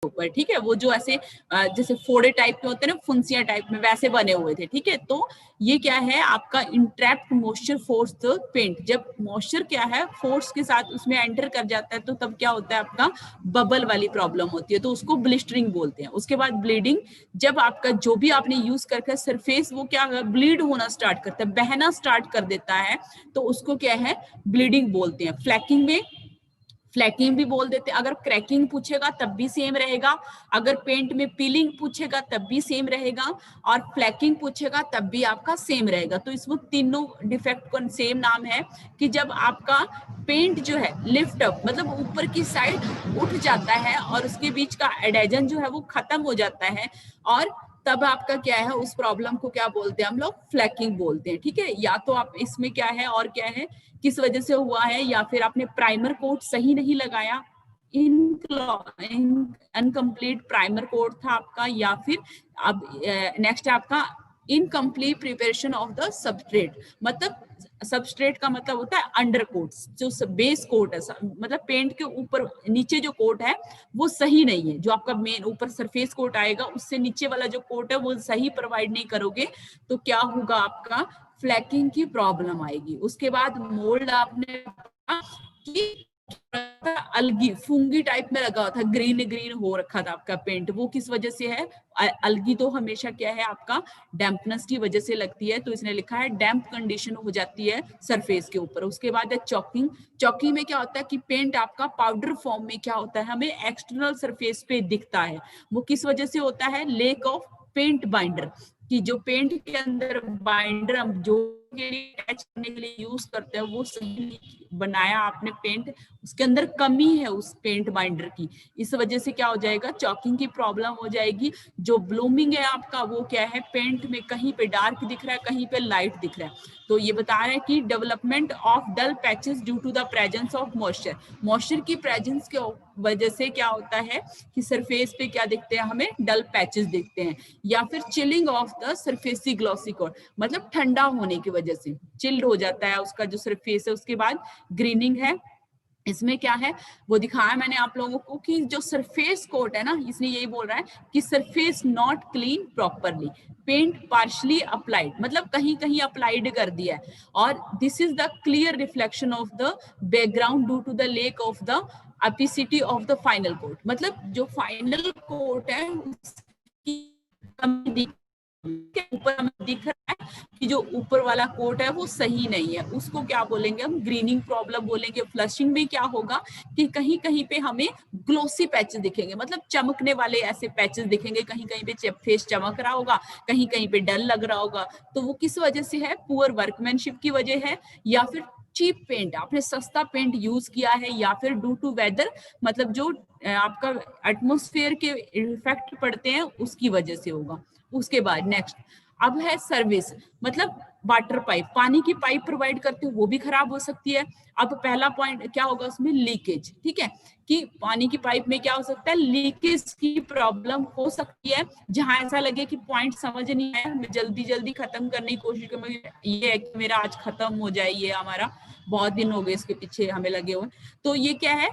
ऊपर, ठीक है, वो जो ऐसे जैसे फोड़े टाइप के होते हैं ना, फुंसिया टाइप में, वैसे बने हुए थे, ठीक है। तो ये क्या है आपका इंट्रैप्ड मॉइस्चर फोर्स द पेंट। जब मॉइस्चर क्या है फोर्स के साथ उसमें एंटर कर जाता है तो तब क्या होता है आपका बबल वाली प्रॉब्लम होती है, तो उसको ब्लिस्टरिंग बोलते हैं। उसके बाद ब्लीडिंग, जब आपका जो भी आपने यूज करके सरफेस वो क्या ब्लीड होना स्टार्ट करता है, बहना स्टार्ट कर देता है, तो उसको क्या है ब्लीडिंग बोलते हैं। फ्लैकिंग में, फ्लैकिंग भी बोल देते हैं। अगर क्रैकिंग पूछेगा तब भी सेम रहेगा, अगर पेंट में पीलिंग पूछेगा तब भी सेम रहेगा, और फ्लैकिंग पूछेगा तब भी आपका सेम रहेगा। तो इसमें तीनों डिफेक्ट का सेम नाम है कि जब आपका पेंट जो है लिफ्ट अप, मतलब ऊपर की साइड उठ जाता है और उसके बीच का एडेजन जो है वो खत्म हो जाता है, और तब आपका क्या है उस प्रॉब्लम को क्या बोलते हैं हम लोग, फ्लैकिंग बोलते हैं, ठीक है। या तो आप इसमें क्या है और क्या है किस वजह से हुआ है, या फिर आपने प्राइमर कोट सही नहीं लगाया, इनकम्प्लीट प्राइमर कोट था आपका, या फिर अब नेक्स्ट है आपका incomplete preparation of the substrate. मतलब सबस्ट्रेट का मतलब होता है अंडर कोट, जो बेस कोट है, मतलब पेंट के ऊपर नीचे जो कोट है वो सही नहीं है, जो आपका मेन ऊपर सरफेस कोट आएगा उससे नीचे वाला जो कोट है वो सही प्रोवाइड नहीं करोगे तो क्या होगा आपका फ्लैकिंग की प्रॉब्लम आएगी। उसके बाद मोल्ड आपने कि अलगी फूंगी टाइप में लगा हुआ था, ग्रीन ग्रीन हो रखा था आपका पेंट, वो किस वजह से है, अलगी तो हमेशा क्या है आपका डैम्पनेस की वजह से लगती है, तो इसने लिखा है डैम्प कंडीशन हो जाती है सरफेस के ऊपर। उसके बाद है चॉकिंग। चॉकिंग में क्या होता है कि पेंट आपका पाउडर फॉर्म में क्या होता है हमें एक्सटर्नल सरफेस पे दिखता है, वो किस वजह से होता है, लेक ऑफ पेंट बाइंडर, कि जो पेंट के अंदर बाइंडर हम जो के लिए अटैच करने के लिए यूज करते हैं वो सही बनाया आपने पेंट, उसके अंदर कमी है उस पेंट बाइंडर की, इस वजह से क्या हो जाएगा चॉकिंग की प्रॉब्लम हो जाएगी। जो ब्लूमिंग है आपका वो क्या है, पेंट में कहीं पे डार्क दिख रहा है कहीं पे लाइट दिख रहा है, तो ये बता रहा है कि development of dull patches due to the presence of moisture. Moisture की प्रेजेंस के वजह से क्या होता है कि सरफेस पे क्या दिखते हैं हमें, डल पैचेस दिखते हैं। या फिर chilling of the surface glossy coat, मतलब ठंडा होने की वजह से चिल्ड हो जाता है उसका जो सरफेस है। उसके बाद ग्रीनिंग है, इसमें क्या है वो दिखाया मैंने आप लोगों को कि जो सरफेस कोट है ना, इसने यही बोल रहा है कि surface not clean properly, paint partially applied, मतलब कहीं कहीं अप्लाइड कर दिया है, और this is the clear reflection of the background due to the lack of the opacity of the final coat, मतलब जो फाइनल कोट है उसकी कमी ऊपर हमें दिख रहा है कि जो ऊपर वाला कोट है वो सही नहीं है, उसको क्या बोलेंगे हम, ग्रीनिंग प्रॉब्लम बोलेंगे। फ्लशिंग में क्या होगा कि कहीं कहीं पे हमें ग्लोसी पैचेस दिखेंगे, मतलब चमकने वाले ऐसे पैचेस दिखेंगे, कहीं कहीं पे फेस चमक रहा होगा, कहीं कहीं पे डल लग रहा होगा, तो वो किस वजह से है, पुअर वर्कमैनशिप की वजह है, या फिर चीप पेंट, आपने सस्ता पेंट यूज किया है, या फिर ड्यू टू वेदर, मतलब जो आपका एटमोस्फेयर के इफेक्ट पड़ते हैं उसकी वजह से होगा। उसके बाद नेक्स्ट अब है सर्विस, मतलब वाटर पाइप, पानी की पाइप प्रोवाइड करते हो वो भी खराब हो सकती है। अब पहला पॉइंट क्या होगा उसमें, लीकेज, ठीक है, कि पानी की पाइप में क्या हो सकता है, लीकेज की प्रॉब्लम हो सकती है। जहां ऐसा लगे कि पॉइंट समझ नहीं आया, मैं जल्दी जल्दी खत्म करने की कोशिश करूँ, ये है कि मेरा आज खत्म हो जाए, ये हमारा बहुत दिन हो गए इसके पीछे हमें लगे हुए, तो ये क्या है,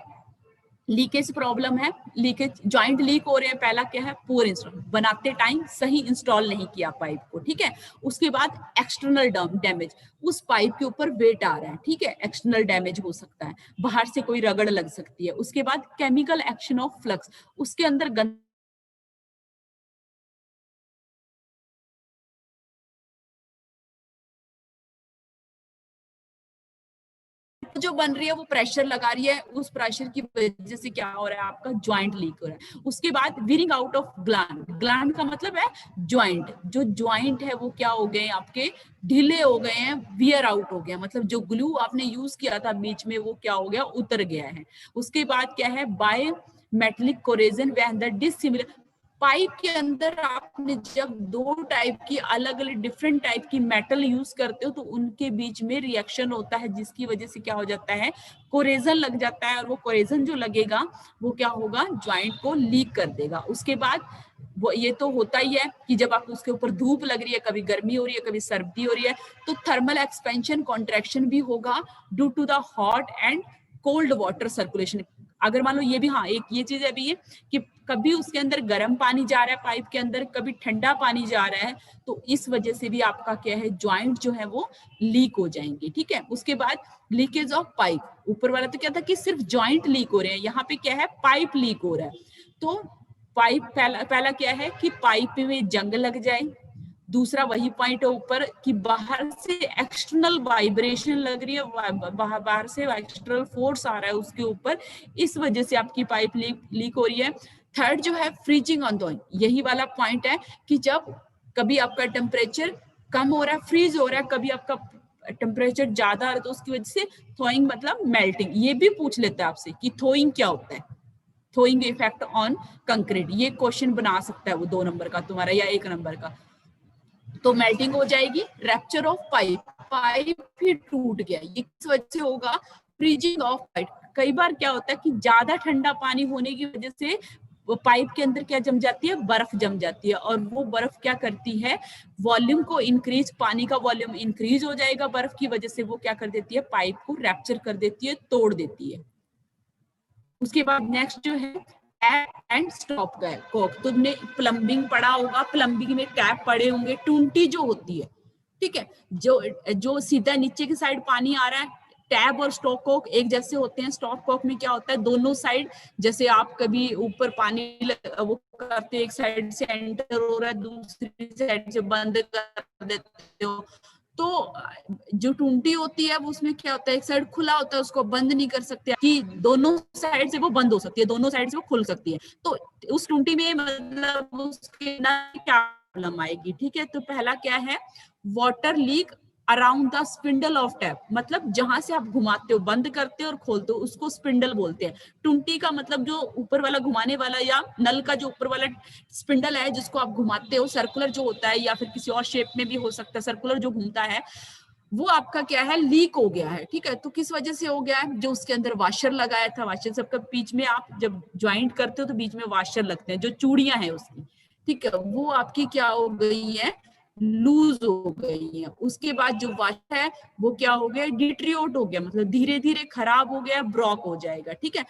लीकेज प्रॉब्लम है, लीकेज जॉइंट लीक हो रहे हैं। पहला क्या है, पुअर इंस्टॉल, बनाते टाइम सही इंस्टॉल नहीं किया पाइप को, ठीक है। उसके बाद एक्सटर्नल डैमेज, उस पाइप के ऊपर वेट आ रहा है, ठीक है, एक्सटर्नल डैमेज हो सकता है, बाहर से कोई रगड़ लग सकती है। उसके बाद केमिकल एक्शन ऑफ फ्लक्स, उसके अंदर जो बन रही है वो प्रेशर लगा रही है, उस प्रेशर की वजह से क्या हो रहा है, आपका ज्वाइंट लीक हो रहा है। उसके बाद विरिंग आउट ऑफ ग्लैंड, ग्लैंड का मतलब है ज्वाइंट, जो ज्वाइंट है वो क्या हो गए आपके, ढीले हो गए हैं, वियर आउट हो गया, मतलब जो ग्लू आपने यूज किया था बीच में वो क्या हो गया, उतर गया है। उसके बाद क्या है, by metallic corrosion when the dissimilar, pipe के अंदर आपने जब दो टाइप की अलग अलग डिफरेंट टाइप की मेटल यूज करते हो तो उनके बीच में रिएक्शन होता है, जिसकी वजह से क्या हो जाता है, कोरेजन लग जाता है, और वो कोरेजन जो लगेगा वो क्या होगा, ज्वाइंट को लीक कर देगा। उसके बाद वो ये तो होता ही है कि जब आप उसके ऊपर धूप लग रही है, कभी गर्मी हो रही है कभी सर्दी हो रही है, तो थर्मल एक्सपेंशन कॉन्ट्रैक्शन भी होगा due to the hot and cold water circulation. अगर मान लो ये भी, हाँ एक ये चीज है भी है कि कभी उसके अंदर गर्म पानी जा रहा है पाइप के अंदर, कभी ठंडा पानी जा रहा है, तो इस वजह से भी आपका क्या है, ज्वाइंट जो है वो लीक हो जाएंगे। ठीक है, उसके बाद लीकेज ऑफ पाइप, ऊपर वाला तो क्या था कि सिर्फ ज्वाइंट लीक हो रहे हैं, यहाँ पे क्या है, पाइप लीक हो रहा है। तो पाइप पहला क्या है कि पाइप में जंग लग जाए, दूसरा वही पॉइंट है ऊपर कि बाहर से एक्सटर्नल वाइब्रेशन लग रही है, बाहर से एक्सटर्नल फोर्स आ रहा है उसके ऊपर, इस वजह से आपकी पाइप लीक हो रही है। थर्ड जो है फ्रीजिंग ऑन द, यही वाला पॉइंट है कि जब कभी आपका टेम्परेचर कम हो रहा है, फ्रीज हो रहा है, कभी आपका टेम्परेचर ज्यादा आ रहा है, तो उसकी वजह से थोइंग मतलब मेल्टिंग। ये भी पूछ लेता है आपसे कि थोइंग क्या होता है, थ्रोइंग इफेक्ट ऑन कंक्रीट, ये क्वेश्चन बना सकता है वो 2 नंबर का तुम्हारा या 1 नंबर का। तो मेल्टिंग हो जाएगी, रैप्चर ऑफ पाइप, पाइप ही टूट गया, ये किस वजह से होगा, फ्रीजिंग ऑफ पाइप। कई बार क्या होता है कि ज्यादा ठंडा पानी होने की वजह से वो पाइप के अंदर क्या जम जाती है, बर्फ जम जाती है, और वो बर्फ क्या करती है, वॉल्यूम को इंक्रीज, पानी का वॉल्यूम इंक्रीज हो जाएगा बर्फ की वजह से, वो क्या कर देती है, पाइप को रैप्चर कर देती है, तोड़ देती है। उसके बाद नेक्स्ट जो है टैप एंड स्टॉप कॉक, तुमने प्लम्बिंग पढ़ा होगा, प्लम्बिंग में टैप पड़े होंगे, टूंटी जो होती है, ठीक है, जो सीधा नीचे की साइड पानी आ रहा है, टैप और स्टॉप कॉक एक जैसे होते हैं। स्टॉप कॉक में क्या होता है, दोनों साइड, जैसे आप कभी ऊपर पानी वो करते हो, एक साइड से एंटर हो रहा है, दूसरी साइड से बंद कर देते हो, तो जो टूंटी होती है वो उसमें क्या होता है, एक साइड खुला होता है, उसको बंद नहीं कर सकते कि दोनों साइड से वो बंद हो सकती है, दोनों साइड से वो खुल सकती है। तो उस टूंटी में मतलब उसके ना क्या प्रॉब्लम आएगी, ठीक है। तो पहला क्या है, water leak around the spindle of tap, मतलब जहां से आप घुमाते हो, बंद करते हो और खोलते हो, उसको स्पिंडल बोलते हैं। टूंटी का मतलब जो ऊपर वाला घुमाने वाला या नल का जो ऊपर वाला स्पिंडल है जिसको आप घुमाते हो, सर्कुलर जो होता है या फिर किसी और शेप में भी हो सकता है, सर्कुलर जो घूमता है, वो आपका क्या है, लीक हो गया है। ठीक है, तो किस वजह से हो गया है, जो उसके अंदर वाशर लगाया था, वाशर सबका बीच में, आप जब ज्वाइंट करते हो तो बीच में वाशर लगते हैं, जो चूड़ियां हैं उसकी, ठीक है, वो आपकी क्या हो गई है, लूज हो गई है। उसके बाद जो वाशर है वो क्या हो गया, डिट्रियोट हो गया, मतलब धीरे धीरे खराब हो गया, ब्रॉक हो जाएगा। ठीक है,